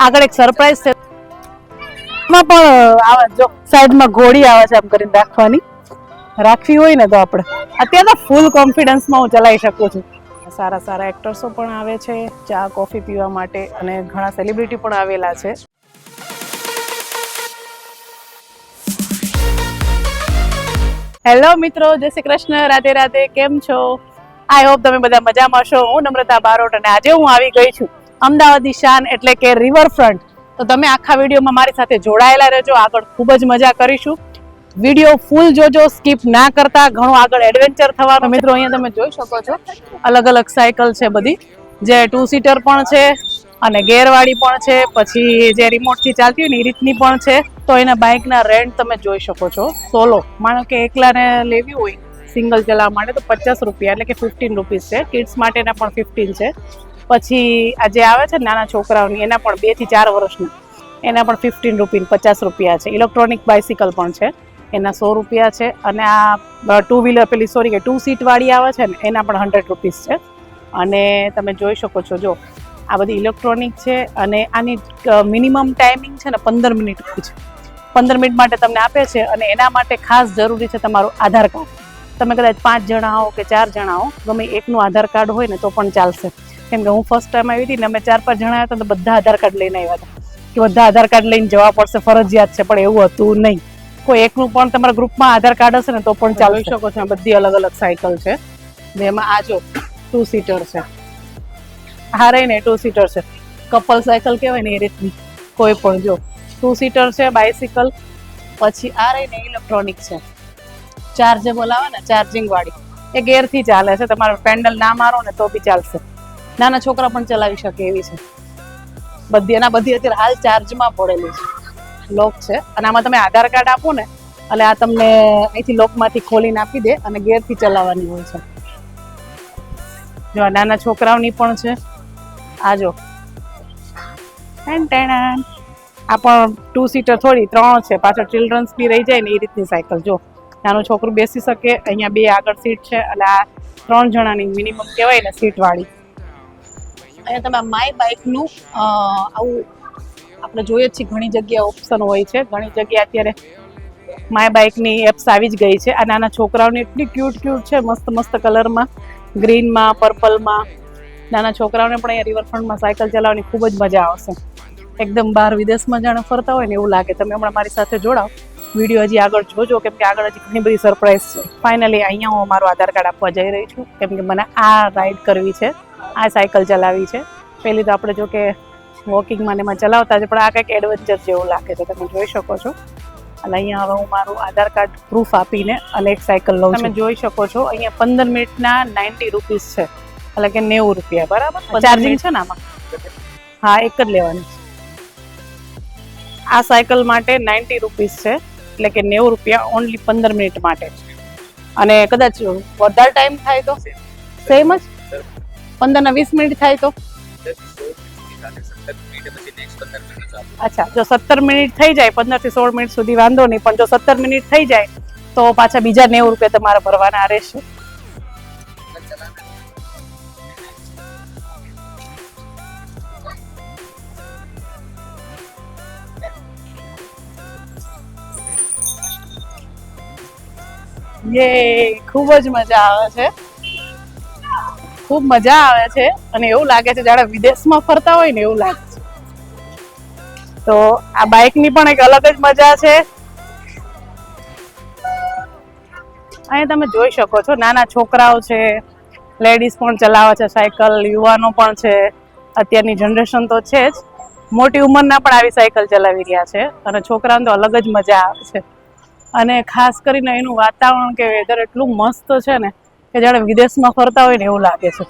આગળ એક સરપ્રાઈઝ છે, એમાં પણ આવે જો સાઈડમાં ઘોડી આવે છે, આમ કરીને રાખવી હોય ને તો આપણે અત્યારે તો ફૂલ કોન્ફિડન્સમાં હું ચલાવી શકું છું. સારા સારા એક્ટર્સો પણ આવે છે ચા કોફી પીવા માટે, અને ઘણા સેલિબ્રિટી પણ આવેલા છે. હેલો મિત્રો, જય શ્રી કૃષ્ણ, રાધે રાધે. કેમ છો? આઈ હોપ તમે બધા મજામાં છો. હું નમ્રતા બારોટ અને આજે હું આવી ગઈ છું અમદાવાદની શાન એટલે કે રિવરફ્રન્ટ. તો તમે આખા વિડીયોમાં મારી સાથે જોડાયેલા રહેજો, આગળ ખૂબ જ મજા કરીશું. વિડીયો ફૂલ જોજો, સ્કીપ ના કરતા. ઘણું આગળ એડવેન્ચર થવાનું. મિત્રો અહીંયા તમે જોઈ શકો છો અલગ અલગ સાયકલ છે બધી, જે 2 સીટર પણ છે અને ગેરવાળી પણ છે, પછી જે રિમોટથી ચાલતી હોય ને એ રીતની પણ છે. તો એના બાઇકના રેન્ટ તમે જોઈ શકો છો. સોલો માનો કે એકલાને લેવી હોય સિંગલ ચલાવવા માટે તો 50 રૂપિયા એટલે કે 15 રૂપીસ છે. કિડ્સ માટેના પણ 15 છે. પછી આ જે આવે છે નાના છોકરાઓની એના પણ 2 થી 4 વર્ષના એના પણ 15 રૂપિયા 50 રૂપિયા છે. ઇલેક્ટ્રોનિક બાઇસિકલ પણ છે, એના 100 રૂપિયા છે. અને આ 2 વ્હીલર પેલી 2 સીટ વાળી આવે છે ને એના પણ 100 રૂપીસ છે. અને તમે જોઈ શકો છો જો આ બધી ઇલેક્ટ્રોનિક છે. અને આની મિનિમમ ટાઈમિંગ છે ને 15 મિનિટ છે. 15 મિનિટ માટે તમને આપે છે. અને એના માટે ખાસ જરૂરી છે તમારું આધાર કાર્ડ. તમે કદાચ 5 જણા હો કે 4 જણા હો, ગમે એકનું આધાર કાર્ડ હોય ને તો પણ ચાલશે. કેમ કે હું ફર્સ્ટ ટાઈમ આવી હતી ને અમે 4-5 જણા હતા તો બધા આધાર કાર્ડ લઈને આવ્યા હતા કે બધા આધાર કાર્ડ લઈને જવા પડશે, ફરજિયાત છે. પણ એવું હતું નહીં, કોઈ એકનું પણ તમારા ગ્રુપમાં આધાર કાર્ડ હશે ને તો પણ ચાલી શકો છો. બધી અલગ અલગ સાયકલ છે, જેમાં આ જો 2 સીટર છે, હા રહી ને 2 સીટર છે, કપલ સાયકલ કહેવાય ને એ રીતની. કોઈ પણ જો 2 સીટર છે બાઇસિકલ. પછી આ રહી ને ઇલેક્ટ્રોનિક છે, ચાર્જેબલ આવે ને ચાર્જિંગ વાળી, એ ગેરથી ચાલે છે. તમારે પેન્ડલ ના મારો ને તો બી ચાલશે, નાના છોકરા પણ ચલાવી શકે એવી છે બધી. એના બધી અત્યારે હાલ ચાર્જમાં પડેલી છે, લોક છે. અને આમાં તમે આધાર કાર્ડ આપો ને એટલે આ તમને અહીંથી લોકમાંથી ખોલીને આપી દે અને ગેરથી ચલાવવાની હોય છે. જો આ નાના છોકરાઓની પણ છે. આ જો આ પણ 2 સીટર થોડી 3 છે, પાછળ ચિલ્ડ્રન્સ બી રહી જાય ને એ રીતની સાયકલ. જો નાનું છોકરું બેસી શકે. અહીંયા 2 આગળ સીટ છે એટલે આ 3 જણાની મિનિમમ કહેવાય ને સીટ વાળી. અહીંયા તમે માય બાઇકનું આવું આપણે જોઈએ છીએ ઘણી જગ્યાએ ઓપ્શન હોય છે. ઘણી જગ્યાએ અત્યારે માય બાઇકની એપ્સ આવી જ ગઈ છે. આ નાના છોકરાઓની એટલી ક્યુટ છે, મસ્ત મસ્ત કલરમાં, ગ્રીનમાં, પર્પલમાં. નાના છોકરાઓને પણ અહીંયા રિવરફ્રન્ટમાં સાયકલ ચલાવવાની ખૂબ જ મજા આવશે. એકદમ બહાર વિદેશમાં જાણે ફરતા હોય ને એવું લાગે. તમે હમણાં મારી સાથે જોડાઓ, વિડીયો હજી આગળ જોજો, કેમ કે આગળ હજી ઘણી બધી સરપ્રાઈઝ છે. ફાઇનલી અહીંયા હું મારું આધાર કાર્ડ આપવા જઈ રહી છું, કેમ કે મને આ રાઈડ કરવી છે, આ સાયકલ ચલાવવી છે. પહેલી તો આપણે જો કે વોકિંગમાં એમાં ચલાવતા છે, પણ આ કંઈક એડવેન્ચર જેવું લાગે છે. તમે જોઈ શકો છો. અને અહીંયા હવે હું મારું આધાર કાર્ડ પ્રૂફ આપીને અને એક સાયકલ લઉં છું. તમે જોઈ શકો છો અહીંયા 15 મિનિટના 90 રૂપીસ છે, એટલે કે 90 રૂપિયા બરાબર. ચાર્જિંગ છે ને આમાં? હા, એક જ લેવાની છે. આ સાયકલ માટે 90 રૂપીસ છે, એટલે કે 90 રૂપિયા ઓનલી 15 મિનિટ માટે. અને કદાચ વધારે ટાઈમ થાય તો સેમ જ 15 ના 20 મિનિટ થાય તો અચ્છા, જો 17 મિનિટ થઈ જાય 15 થી 16 મિનિટ સુધી વાંધો નહીં, પણ જો 17 મિનિટ થઈ જાય તો પાછા બીજા 90 રૂપિયા તમારે ભરવાના રહેશે. યે, ખૂબ જ મજા આવે છે, ખૂબ મજા આવે છે. અને એવું લાગે છે જાણે વિદેશમાં ફરતા હોય ને એવું લાગે છે. તો આ બાઇકની પણ એક અલગ જ મજા છે. અહીંયા તમે જોઈ શકો છો નાના છોકરાઓ છે, લેડીઝ પણ ચલાવે છે સાયકલ, યુવાનો પણ છે. અત્યારની જનરેશન તો છે જ, મોટી ઉંમરના પણ આવી સાયકલ ચલાવી રહ્યા છે. અને છોકરાઓને તો અલગ જ મજા આવે છે. અને ખાસ કરીને એનું વાતાવરણ કે વેધર એટલું મસ્ત છે ને કે જાણે વિદેશમાં ફરતા હોય ને એવું લાગે છે.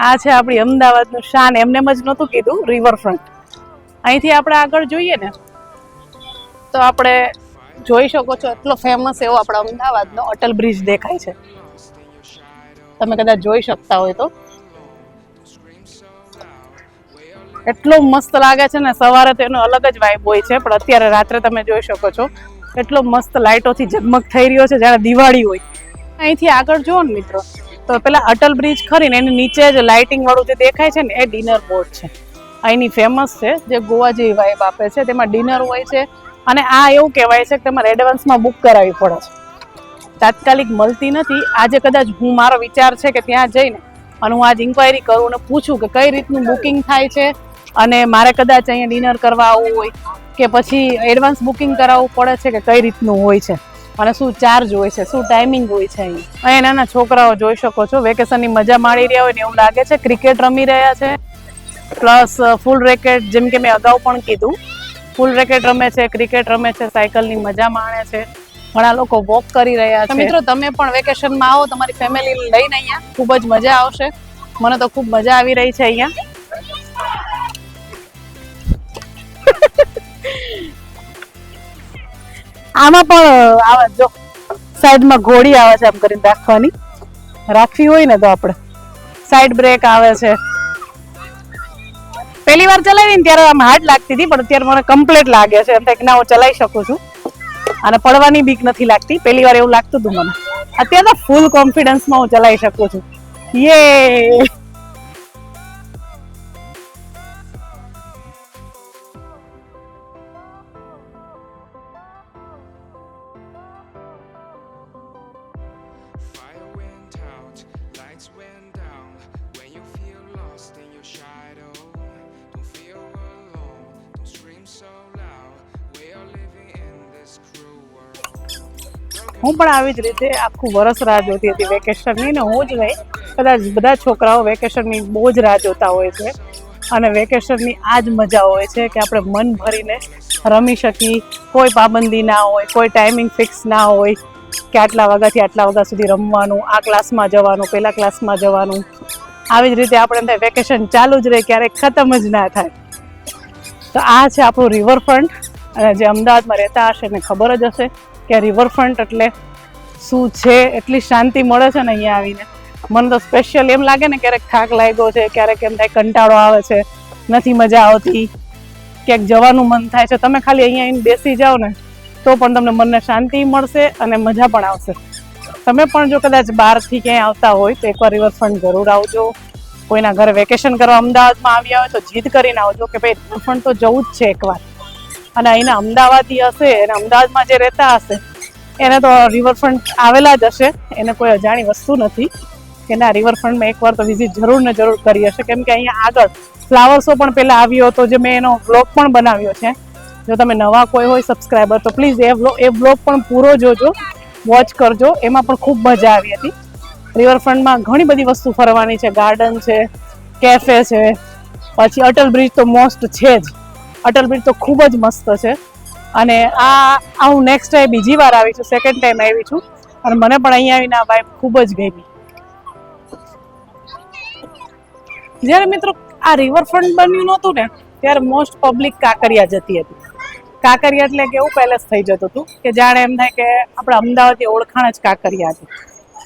આ છે આપણી અમદાવાદનું શાન. એમને જ નહોતું કીધું રિવરફ્રન્ટ. અહીંથી આપણે આગળ જોઈએ ને તો આપણે જોઈ શકો છો એટલો ફેમસ એવો આપણા અમદાવાદનો અટલ બ્રિજ દેખાય છે. તમે કદાચ જોઈ શકતા હોય તો એટલો મસ્ત લાગે છે ને. સવારે તો એનો અલગ જ વાઇબ હોય છે, પણ અત્યારે રાત્રે તમે જોઈ શકો છો એટલો મસ્ત લાઇટોથી ઝગમગ થઈ રહ્યો છે, જાણે દિવાળી હોય. અહીંથી આગળ જુઓ ને મિત્રો તો પેલા અટલ બ્રિજ ખરી ને એની નીચે જ લાઇટિંગ વાળું જે દેખાય છે ને એ ડિનર બોર્ડ છે. અહીંની ફેમસ છે, જે ગોવા જેવી વાઇબ આપે છે. તેમાં ડિનર હોય છે અને આ એવું કહેવાય છે કે તમારે એડવાન્સમાં બુક કરાવવી પડે છે, તાત્કાલિક મળતી નથી. આજે કદાચ હું મારો વિચાર છે કે ત્યાં જઈને અને હું આજ ઇન્ક્વાયરી કરું અને પૂછું કે કઈ રીતનું બુકિંગ થાય છે અને મારે કદાચ અહીંયા ડિનર કરવા આવવું હોય કે પછી એડવાન્સ બુકિંગ કરાવવું પડે છે કે કઈ રીતનું હોય છે અને શું ચાર્જ હોય છે, શું ટાઈમિંગ હોય છે. અહીંયા નાના છોકરાઓ જોઈ શકો છો વેકેશનની મજા માણી રહ્યા હોય ને એવું લાગે છે. ક્રિકેટ રમી રહ્યા છે પ્લસ ફૂલ રેકેટ, જેમ કે મેં અગાઉ પણ કીધું, ફૂલ રેકેટ રમે છે, ક્રિકેટ રમે છે, સાયકલની મજા માણે છે. ઘણા લોકો વોક કરી રહ્યા છે. મિત્રો તમે પણ વેકેશનમાં આવો તમારી ફેમિલી લઈને અહીંયા, ખૂબ જ મજા આવશે. મને તો ખૂબ મજા આવી રહી છે અહીંયા. આમાં પણ આવે જો સાઈડમાં ઘોડી આવે છે આમ કરીને રાખવી હોય ને તો આપણે સાઈડ બ્રેક આવે છે. પહેલી વાર ચલાવી ને ત્યારે આમ હાર્ડ લાગતી હતી, પણ અત્યારે મને કમ્પ્લીટ લાગે છે. એમ થાય કે ના હું ચલાવી શકું છું અને પડવાની બીક નથી લાગતી. પહેલી વાર એવું લાગતું હતું મને, અત્યારે તો ફૂલ કોન્ફિડન્સમાં હું ચલાવી શકું છું. યે હું પણ આવી જ રીતે આખું વરસ રાહ જોતી હતી વેકેશનની ને હું જ નહીં, કદાચ બધા છોકરાઓ વેકેશનની બહુ જ રાહ જોતા હોય છે. અને વેકેશનની આ જ મજા હોય છે કે આપણે મન ભરીને રમી શકીએ. કોઈ પાબંદી ના હોય, કોઈ ટાઈમિંગ ફિક્સ ના હોય કે આટલા વાગ્યાથી આટલા વાગ્યા સુધી રમવાનું, આ ક્લાસમાં જવાનું, પેલા ક્લાસમાં જવાનું. આવી જ રીતે આપણે વેકેશન ચાલુ જ રહે, ક્યારેક ખતમ જ ના થાય. તો આ છે આપણું રિવરફ્રન્ટ. અને જે અમદાવાદમાં રહેતા હશે ને ખબર જ હશે કે રિવરફ્રન્ટ એટલે શું છે. એટલી શાંતિ મળે છે ને અહીંયા આવીને. મને તો સ્પેશિયલ એમ લાગે ને ક્યારેક થાક લાગ્યો છે, ક્યારેક એમ થાય કંટાળો આવે છે, નથી મજા આવતી, ક્યાંક જવાનું મન થાય છે, તમે ખાલી અહીંયા આવીને બેસી જાઓ ને તો પણ તમને મનને શાંતિ મળશે અને મજા પણ આવશે. તમે પણ જો કદાચ બહારથી ક્યાંય આવતા હોય તો એકવાર રિવરફ્રન્ટ જરૂર આવજો. કોઈના ઘરે વેકેશન કરવા અમદાવાદમાં આવ્યા હોય તો જીદ કરીને આવજો કે ભાઈ રિવરફ્રન્ટ તો જવું જ છે એકવાર. અને અહીંના અમદાવાદી હશે અને અમદાવાદમાં જે રહેતા હશે એને તો રિવરફ્રન્ટ આવેલા જ હશે, એને કોઈ અજાણી વસ્તુ નથી કે ના રિવરફ્રન્ટમાં એકવાર તો વિઝિટ જરૂર ને જરૂર કરી હશે. કેમ કે અહીંયા આગળ ફ્લાવર શો પણ પહેલાં આવ્યો હતો, જે મેં એનો વ્લોગ પણ બનાવ્યો છે. જો તમે નવા કોઈ હોય સબસ્ક્રાઈબર તો પ્લીઝ એ વ્લોગ પણ પૂરો જોજો, વોચ કરજો. એમાં પણ ખૂબ મજા આવી હતી. રિવરફ્રન્ટમાં ઘણી બધી વસ્તુ ફરવાની છે, ગાર્ડન છે, કેફે છે, પછી અટલ બ્રિજ તો મોસ્ટ છે જ. અટલ બ્રિજ તો ખૂબ જ મસ્ત છે. અને આ હું નેક્સ્ટ ટાઈમ બીજી વાર આવી છું, સેકન્ડ ટાઈમ આવી છું અને મને પણ અહીંયા આવીને આ વાઇબ ખૂબ જ ગમી. જ્યારે મિત્રો આ રિવરફ્રન્ટ બન્યું નહોતું ને ત્યારે મોસ્ટ પબ્લિક કાંકરિયા જતી હતી. કાંકરિયા એટલે કેવું પેલેસ થઈ જતું હતું કે જાણે એમ થાય કે આપણા અમદાવાદની ઓળખાણ જ કાંકરિયા હતી.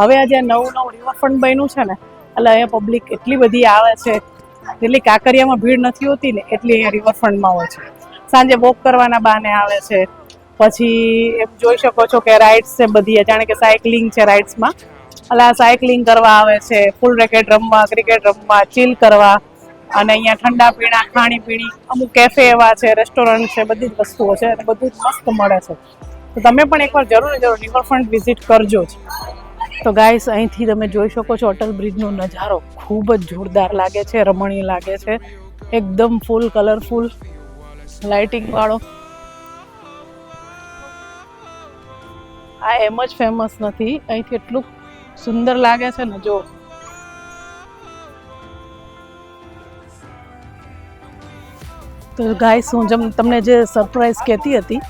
હવે આ જે નવું રિવરફ્રન્ટ બન્યું છે ને એટલે અહીંયા પબ્લિક એટલી બધી આવે છે, જેટલી કાંકરિયામાં ભીડ નથી હોતી ને એટલી અહીંયા રિવરફ્રન્ટમાં હોય છે. સાંજે વોક કરવાના બહાને આવે છે. પછી એમ જોઈ શકો છો કે રાઇડ્સ છે બધી, જાણે કે સાયકલિંગ છે રાઇડ્સમાં, એટલે આ સાયકલિંગ કરવા આવે છે, ફૂલ રેકેટ રમવા, ક્રિકેટ રમવા, ચીલ કરવા. અને અહીંયા ઠંડા પીણા, ખાણીપીણી, અમુક કેફે એવા છે, રેસ્ટોરન્ટ છે, બધી જ વસ્તુઓ છે અને બધું જ મસ્ત મળે છે. તો તમે પણ એકવાર જરૂર રિવરફ્રન્ટ વિઝિટ કરજો જ. તો ગાઈસ અહીંથી તમે જોઈ શકો છો અટલ બ્રિજનો નજારો ખૂબ જ જોરદાર લાગે છે, રમણીય લાગે છે, એકદમ ફૂલ કલરફુલ લાઇટિંગ વાળો. આ એમ જ ફેમસ નથી, અહીંથી એટલું સુંદર લાગે છે ને. જો તો ગાઈસ હું તમને જે સરપ્રાઈઝ કહેતી હતી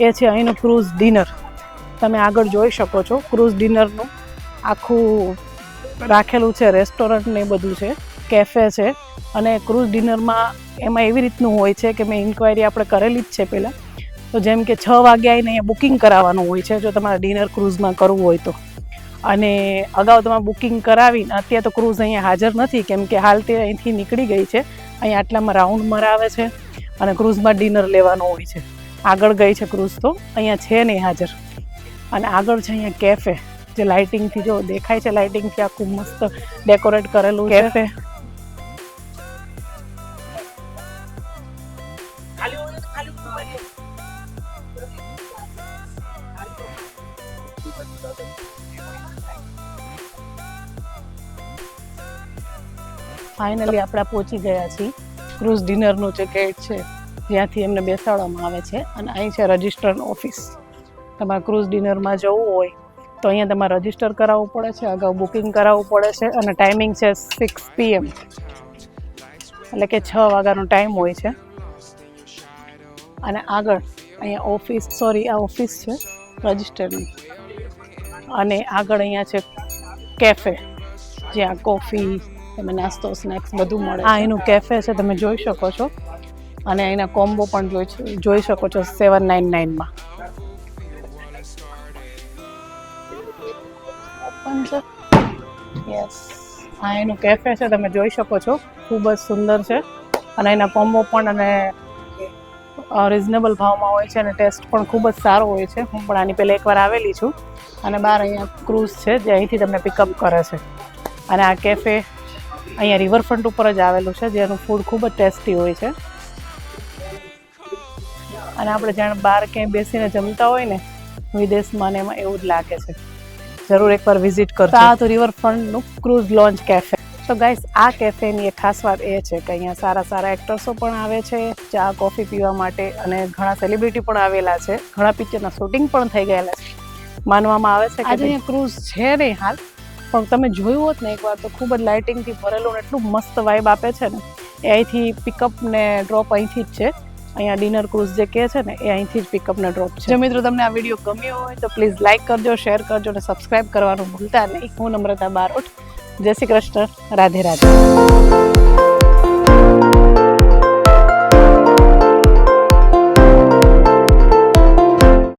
એ છે અહીંનું ક્રૂઝ ડિનર. તમે આગળ જોઈ શકો છો ક્રૂઝ ડિનરનું આખું રાખેલું છે, રેસ્ટોરન્ટ ને બધું છે, કેફે છે. અને ક્રૂઝ ડિનરમાં એમાં એવી રીતનું હોય છે કે મેં ઇન્ક્વાયરી આપણે કરેલી જ છે પહેલાં. તો જેમ કે 6 વાગે આવીને અહીંયા બુકિંગ કરાવવાનું હોય છે જો તમારે ડિનર ક્રૂઝમાં કરવું હોય તો. અને અગાઉ તમે બુકિંગ કરાવીને, અત્યારે તો ક્રૂઝ અહીંયા હાજર નથી કેમ કે હાલ તે અહીંથી નીકળી ગઈ છે. અહીંયા આટલામાં રાઉન્ડ મરાવે છે અને ક્રૂઝમાં ડિનર લેવાનું હોય છે. આગળ ગઈ છે ક્રૂઝ, તો અહીંયા છે નહીં હાજર. અને આગળ છે અહીંયા કેફે, જે લાઇટિંગથી જો દેખાય છે, લાઇટિંગથી આખું મસ્ત ડેકોરેટ કરેલું કેફે. ફાઇનલી આપણે પહોંચી ગયા છીએ ક્રૂઝ ડિનરનું જે ગેટ છે જ્યાંથી એમને બેસાડવામાં આવે છે, અને અહીં છે રજિસ્ટર ઓફિસ. તમારે ક્રૂઝ ડિનરમાં જવું હોય તો અહીંયા તમારે રજિસ્ટર કરાવવું પડે છે, અગાઉ બુકિંગ કરાવવું પડે છે, અને ટાઈમિંગ છે 6 PM, એટલે કે 6 વાગ્યાનો ટાઈમ હોય છે. અને આગળ અહીંયા આ ઓફિસ છે રજિસ્ટરની, અને આગળ અહીંયા છે કેફે જ્યાં કોફી, તમે નાસ્તો, સ્નેક્સ બધું મળે. આ એનું કેફે છે, તમે જોઈ શકો છો, અને એના કોમ્બો પણ જોઈ શકો છો 799 માં. યસ, આ એનું કેફે છે, તમે જોઈ શકો છો, ખૂબ જ સુંદર છે, અને એના કોમ્બો પણ અને રિઝનેબલ ભાવમાં હોય છે, અને ટેસ્ટ પણ ખૂબ જ સારો હોય છે. હું પણ આની પહેલાં એકવાર આવેલી છું, અને બહાર અહીંયા ક્રૂઝ છે જે અહીંથી તમને પિકઅપ કરે છે. અને આ કેફે અહીંયા રિવરફ્રન્ટ ઉપર જ આવેલું છે, જેનું ફૂડ ખૂબ જ ટેસ્ટી હોય છે. અને આપણે જાણે બહાર ક્યાંય બેસીને જમતા હોય ને વિદેશમાં, ને એમાં એવું જ લાગે છે. જરૂર એકવાર વિઝિટ કરજો. આ તો રિવરફ્રન્ટનું ક્રૂઝ લોન્ચ કેફે. તો ગાઈસ, આ કેફેની એક ખાસ વાત એ છે કે અહીંયા સારા સારા એક્ટર્સો પણ આવે છે ચા કોફી પીવા માટે, અને ઘણા સેલિબ્રિટી પણ આવેલા છે. ઘણા પિક્ચરના શૂટિંગ પણ થઈ ગયેલા છે. માનવામાં આવે છે કે આજે અહીંયા ક્રૂઝ છે નહીં હાલ, પણ તમે જોયું હોત ને એકવાર તો ખૂબ જ લાઇટિંગથી ભરેલું, ને એટલું મસ્ત વાઇબ આપે છે ને. એ અહીંથી પિકઅપ ને ડ્રોપ અહીંથી જ છે. અહીંયા ડિનર ક્રૂઝ જે કહે છે ને એ અહીંથી જ પિકઅપ ને ડ્રોપ છે. જો મિત્રો તમને આ વિડીયો ગમ્યો હોય તો પ્લીઝ લાઇક કરજો, શેર કરજો, અને સબસ્ક્રાઇબ કરવાનું ભૂલતા નહીં. હું નમ્રતા બારોટ. જય શ્રી કૃષ્ણ. રાધે રાધે.